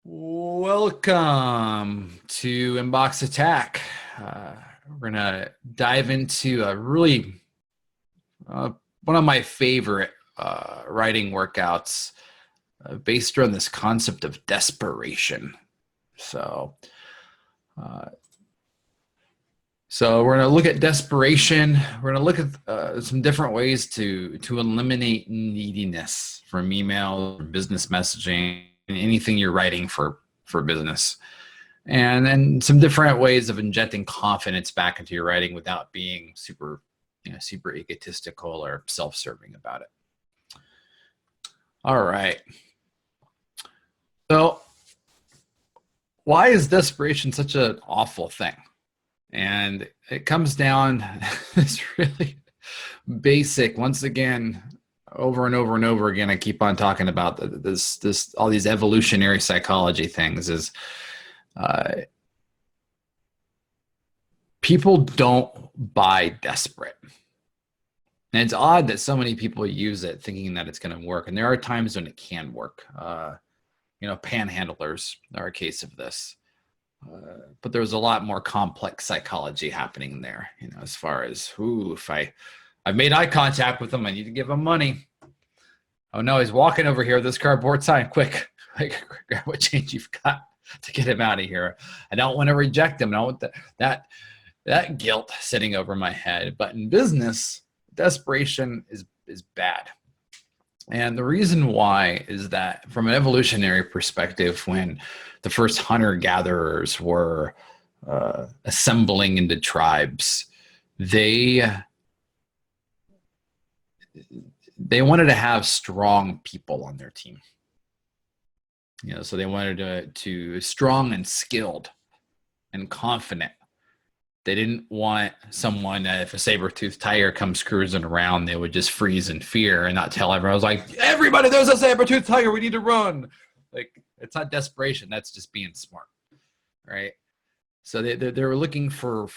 Welcome to Inbox Attack. We're going to dive into a really one of my favorite writing workouts based around this concept of desperation. So, uh, so we're going to look at desperation. We're going to look at some different ways to eliminate neediness from email, business messaging, anything you're writing for business. And then some different ways of injecting confidence back into your writing without being super egotistical or self-serving about it. All right. So why is desperation such an awful thing? And it comes down this really basic, once again, over and over and over again, I keep on talking about this all these evolutionary psychology things is people don't buy desperate. And it's odd that so many people use it thinking that it's going to work. And there are times when it can work. Panhandlers are a case of this. But there's a lot more complex psychology happening there, as far as, if I've made eye contact with him, I need to give him money. Oh no, he's walking over here with this cardboard sign. Quick, grab what change you've got to get him out of here. I don't want to reject him. I don't want that guilt sitting over my head. But in business, desperation is bad. And the reason why is that from an evolutionary perspective, when the first hunter-gatherers were assembling into tribes, they wanted to have strong people on their team. So they wanted to strong and skilled and confident. They didn't want someone that if a saber-toothed tiger comes cruising around, they would just freeze in fear and not tell everyone. I was like, everybody, there's a saber-toothed tiger. We need to run. Like, it's not desperation. That's just being smart, right? So they were looking for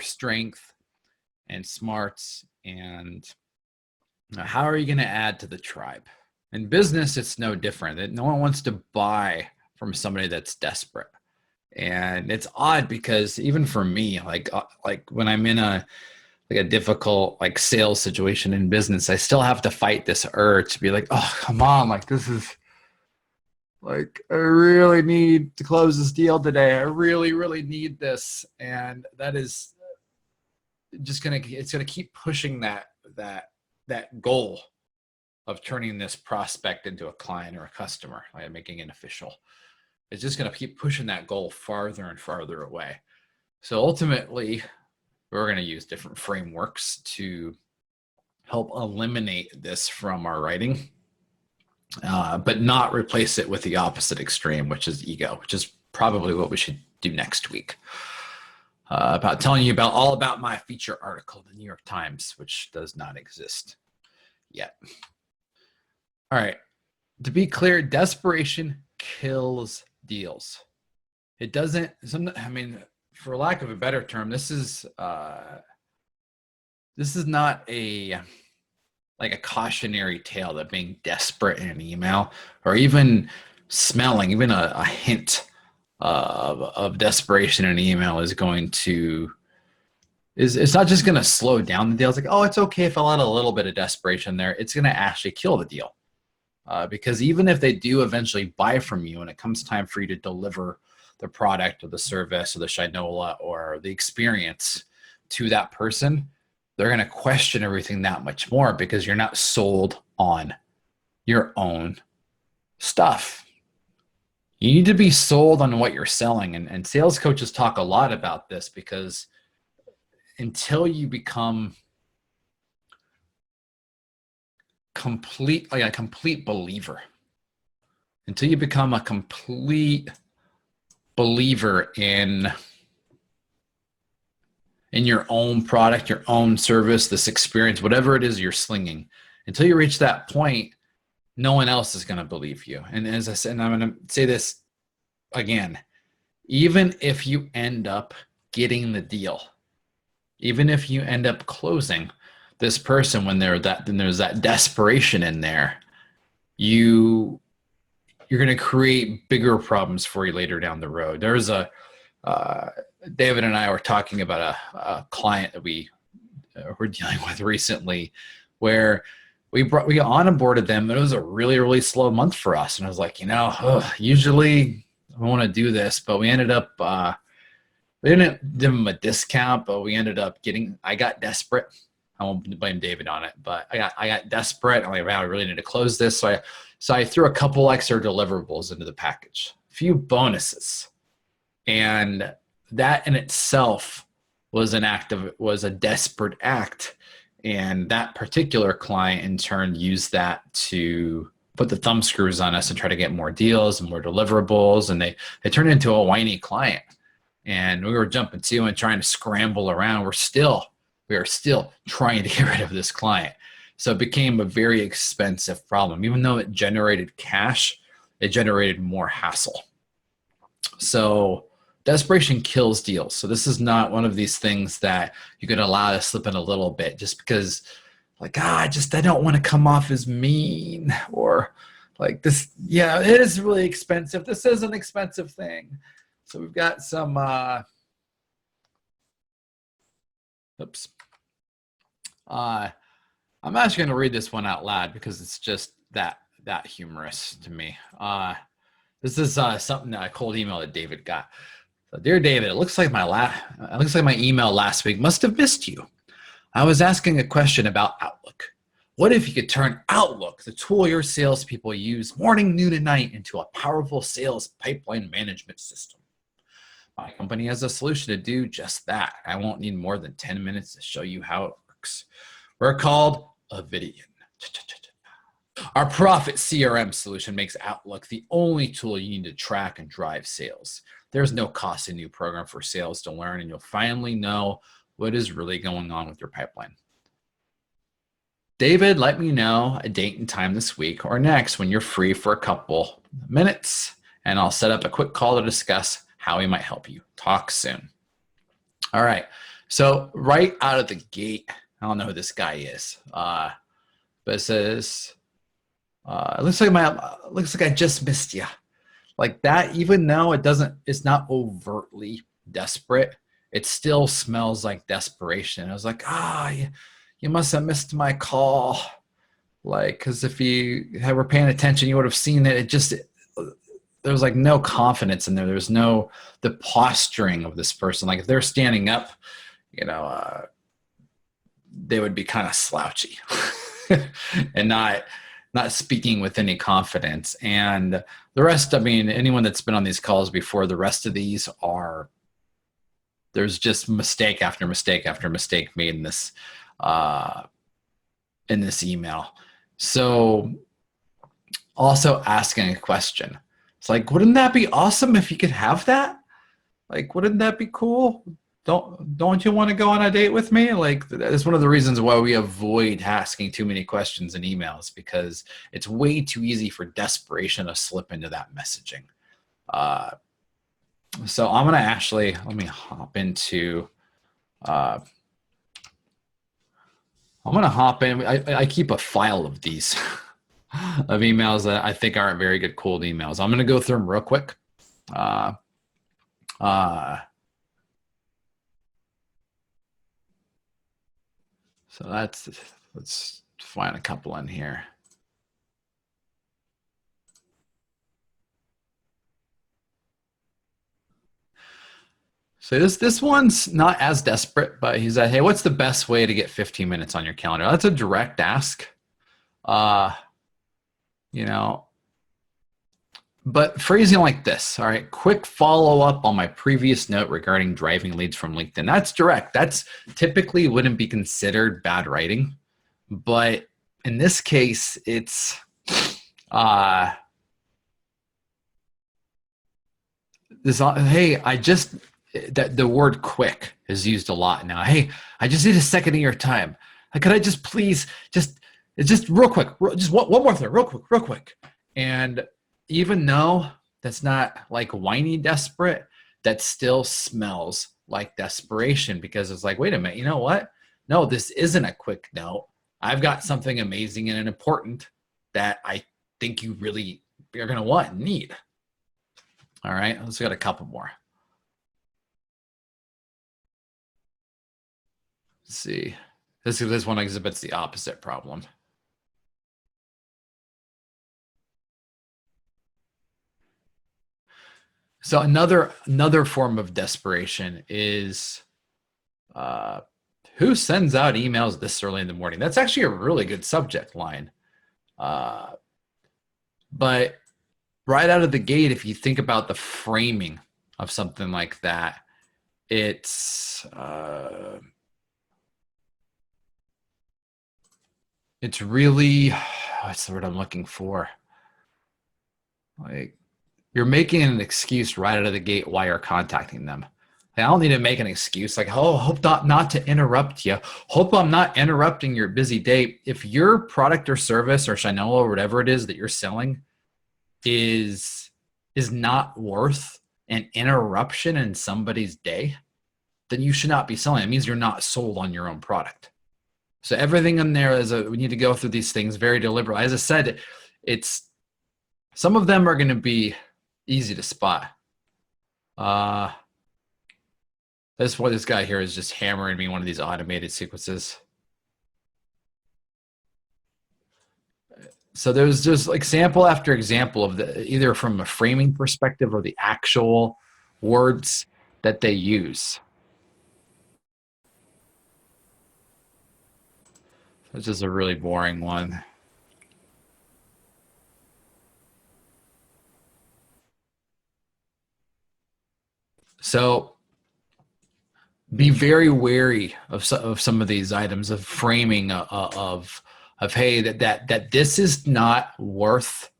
strength and smarts. And how are you going to add to the tribe? In business, it's no different. No one wants to buy from somebody that's desperate. And it's odd because even for me, like when I'm in a difficult sales situation in business, I still have to fight this urge to be like, oh, come on, this is I really need to close this deal today. I really, really need this. And that is just it's gonna keep pushing that goal of turning this prospect into a client or a customer, making it official. It's just going to keep pushing that goal farther and farther away. So ultimately, we're going to use different frameworks to help eliminate this from our writing, but not replace it with the opposite extreme, which is ego, which is probably what we should do next week. About telling you all about my feature article in the New York Times, which does not exist yet. All right. To be clear, desperation kills deals. It doesn't. For lack of a better term, this is not a cautionary tale that being desperate in an email or even smelling even a hint of desperation in an email is going to it's not just going to slow down the deal. It's like, oh, it's okay if I let a little bit of desperation there. It's going to actually kill the deal. Because even if they do eventually buy from you and it comes time for you to deliver the product or the service or the shinola or the experience to that person, they're going to question everything that much more because you're not sold on your own stuff. You need to be sold on what you're selling. And sales coaches talk a lot about this because until you become a complete believer, until you become a complete believer in your own product, your own service, this experience, whatever it is you're slinging, until you reach that point, no one else is going to believe you. And as I said, and I'm going to say this again, even if you end up getting the deal, even if you end up closing this person when there's that desperation in there, you you're going to create bigger problems for you later down the road. There's David and I were talking about a client that we're dealing with recently, where we onboarded them, and it was a really, really slow month for us. And I was like, usually I want to do this, but we ended up, we didn't give them a discount, but we ended up I got desperate. I won't blame David on it, but I got desperate. I'm like, wow, I really need to close this. So I threw a couple extra deliverables into the package, a few bonuses. And that in itself was a desperate act. And that particular client in turn used that to put the thumb screws on us and try to get more deals and more deliverables. And they turned into a whiny client. And we were jumping to and trying to scramble around. We are still trying to get rid of this client. So it became a very expensive problem. Even though it generated cash, it generated more hassle. So desperation kills deals. So this is not one of these things that you can allow to slip in a little bit just because like, I don't want to come off as mean, or like this. Yeah, it is really expensive. This is an expensive thing. So we've got some, oops. I'm actually going to read this one out loud because it's just that humorous to me. This is something that a cold email that David got. So, dear David, it looks like my email last week must have missed you. I was asking a question about Outlook. What if you could turn Outlook, the tool your salespeople use morning, noon, and night, into a powerful sales pipeline management system? My company has a solution to do just that. I won't need more than 10 minutes to show you how it works. We're called Avidian. Our Profit CRM solution makes Outlook the only tool you need to track and drive sales. There's no costly new program for sales to learn, and you'll finally know what is really going on with your pipeline. David, let me know a date and time this week or next when you're free for a couple minutes, and I'll set up a quick call to discuss how we might help you. Talk soon. All right. So right out of the gate, I don't know who this guy is, but it says, it looks like I just missed you. Like that, even though it's not overtly desperate, it still smells like desperation. I was like, you must have missed my call. Like, because if you were paying attention, you would have seen that there was like no confidence in there. There's the posturing of this person. Like if they're standing up, they would be kind of slouchy and not speaking with any confidence. And the rest, anyone that's been on these calls before, the rest of these there's just mistake after mistake after mistake made in this email. So also asking a question. It's like, wouldn't that be awesome if you could have that? Like, wouldn't that be cool? Don't you want to go on a date with me? Like, that's one of the reasons why we avoid asking too many questions in emails, because it's way too easy for desperation to slip into that messaging. So I'm going to let me hop into, I'm going to hop in. I keep a file of these, of emails that I think aren't very good cold emails. I'm going to go through them real quick. So let's find a couple in here. So this one's not as desperate, but he's like, hey, what's the best way to get 15 minutes on your calendar? That's a direct ask. But phrasing like this, all right, quick follow-up on my previous note regarding driving leads from LinkedIn. That's direct. That's typically wouldn't be considered bad writing. But in this case, it's hey, the word quick is used a lot now. Hey, I just need a second of your time. Could I just please just real quick, just one more thing, real quick. And even though that's not like whiny desperate, that still smells like desperation, because it's like, wait a minute, you know what? No, this isn't a quick note. I've got something amazing and important that I think you really you're going to what? Need. All right, let's get a couple more. Let's see. This one exhibits the opposite problem. So another form of desperation is who sends out emails this early in the morning? That's actually a really good subject line. But right out of the gate, if you think about the framing of something like that, it's really, what's the word I'm looking for? Like, you're making an excuse right out of the gate why you're contacting them. Like, I don't need to make an excuse like, oh, hope not to interrupt you. Hope I'm not interrupting your busy day. If your product or service or Shinola or whatever it is that you're selling is not worth an interruption in somebody's day, then you should not be selling. It means you're not sold on your own product. So everything in there we need to go through these things very deliberately. As I said, some of them are going to be easy to spot. That's why this guy here is just hammering me one of these automated sequences. So there's just example after example of either from a framing perspective or the actual words that they use. This is a really boring one. So be very wary of some of these items of framing of hey, that this is not worth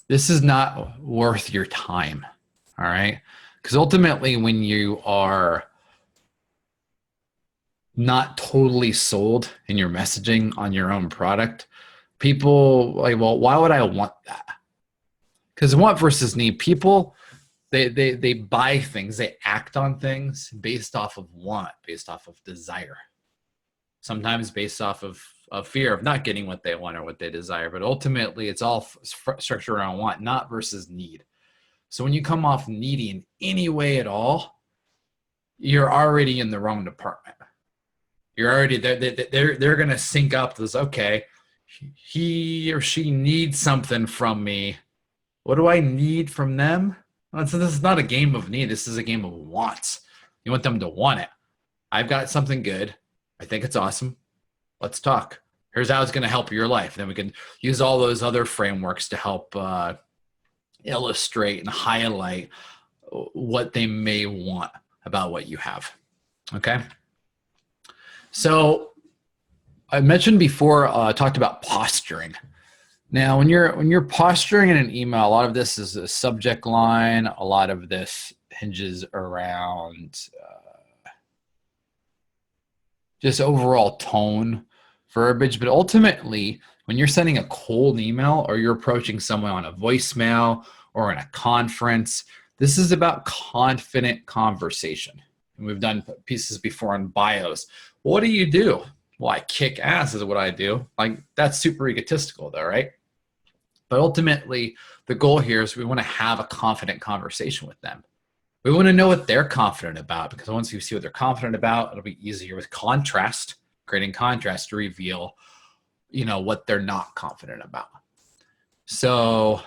your time. All right, because ultimately when you are not totally sold in your messaging on your own product, people like, well, why would I want that? Because want versus need, people they buy things, they act on things based off of want, based off of desire, sometimes based off of fear of not getting what they want or what they desire. But ultimately, it's all structured around want, not versus need. So when you come off needy in any way at all, you're already in the wrong department. You're already they're going to sync up this. Okay, he or she needs something from me. What do I need from them? So this is not a game of need. This is a game of wants. You want them to want it. I've got something good. I think it's awesome. Let's talk. Here's how it's going to help your life. Then we can use all those other frameworks to help illustrate and highlight what they may want about what you have. Okay. So I mentioned before, talked about posturing. Now, when you're posturing in an email, a lot of this is a subject line. A lot of this hinges around just overall tone, verbiage. But ultimately, when you're sending a cold email or you're approaching someone on a voicemail or in a conference, this is about confident conversation. And we've done pieces before on bios. What do you do? Well, I kick ass is what I do. Like, that's super egotistical though, right? But ultimately, the goal here is we want to have a confident conversation with them. We want to know what they're confident about, because once you see what they're confident about, it'll be easier with contrast, creating contrast to reveal, what they're not confident about. So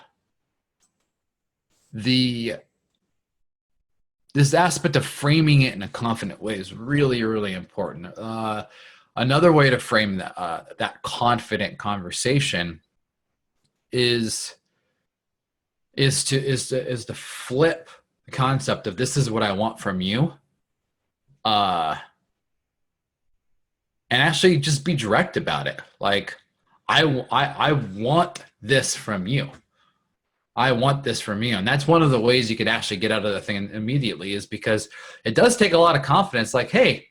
this aspect of framing it in a confident way is really, really important. Another way to frame that confident conversation is to flip the concept of this is what I want from you, and actually just be direct about it. Like, I want this from you. I want this from you. And that's one of the ways you could actually get out of the thing immediately, is because it does take a lot of confidence. Like, hey,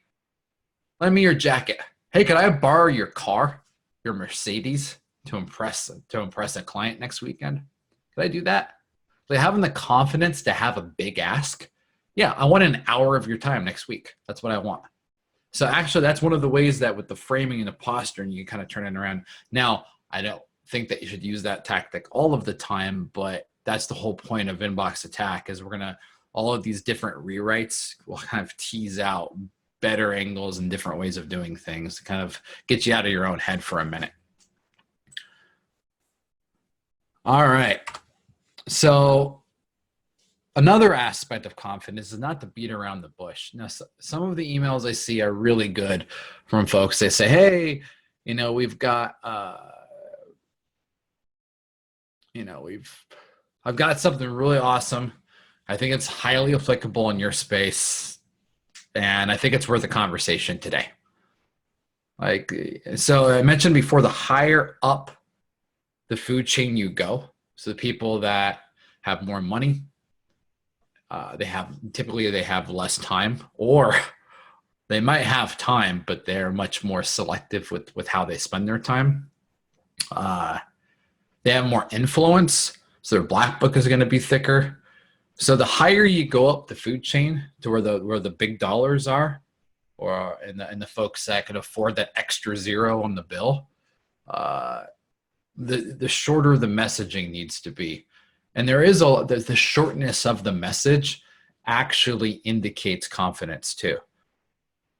lend me your jacket. Hey, could I borrow your car, your Mercedes, to impress a client next weekend? Could I do that? Like, having the confidence to have a big ask. Yeah, I want an hour of your time next week. That's what I want. So actually, that's one of the ways that with the framing and the posturing, you kind of turn it around. Now, I know think that you should use that tactic all of the time, but that's the whole point of inbox attack, is we're going to, all of these different rewrites will kind of tease out better angles and different ways of doing things to kind of get you out of your own head for a minute. All right. So another aspect of confidence is not to beat around the bush. Now, some of the emails I see are really good from folks. They say, hey, you know, we've got, you know, I've got something really awesome. I think it's highly applicable in your space, and I think it's worth a conversation today. Like, so I mentioned before, the higher up the food chain you go, so the people that have more money, typically they have less time, or they might have time, but they're much more selective with how they spend their time. They have more influence, so their black book is going to be thicker. So the higher you go up the food chain to where the big dollars are, or and the folks that can afford that extra zero on the bill, the shorter the messaging needs to be. And the shortness of the message actually indicates confidence too.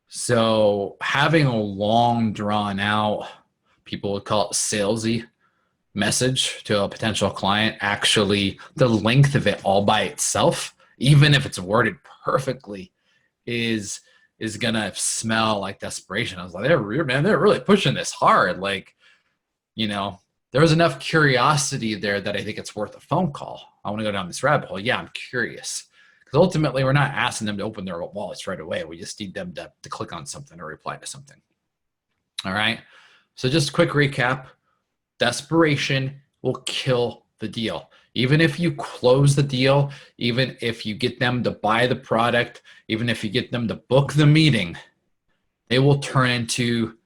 So having a long drawn out, people would call it salesy message to a potential client, actually the length of it all by itself, even if it's worded perfectly, is gonna smell like desperation. I was like, they're really pushing this hard. Like, you know, there was enough curiosity there that I think it's worth a phone call. I want to go down this rabbit hole. Yeah, I'm curious. Because ultimately, we're not asking them to open their wallets right away. We just need them to click on something or reply to something. All right. So just a quick recap. Desperation will kill the deal. Even if you close the deal, even if you get them to buy the product, even if you get them to book the meeting, they will turn into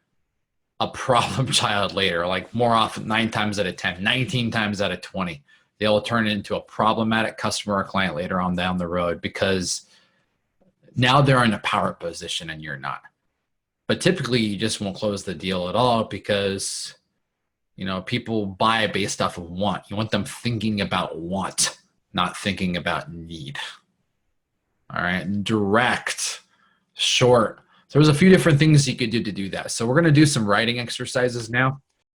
a problem child later. Like more often, 9 times out of 10, 19 times out of 20, they'll turn into a problematic customer or client later on down the road, because now they're in a power position and you're not. But typically you just won't close the deal at all, because you know, people buy based off of want. You want them thinking about want, not thinking about need. All right, direct, short. So there's a few different things you could do to do that. So we're going to do some writing exercises now.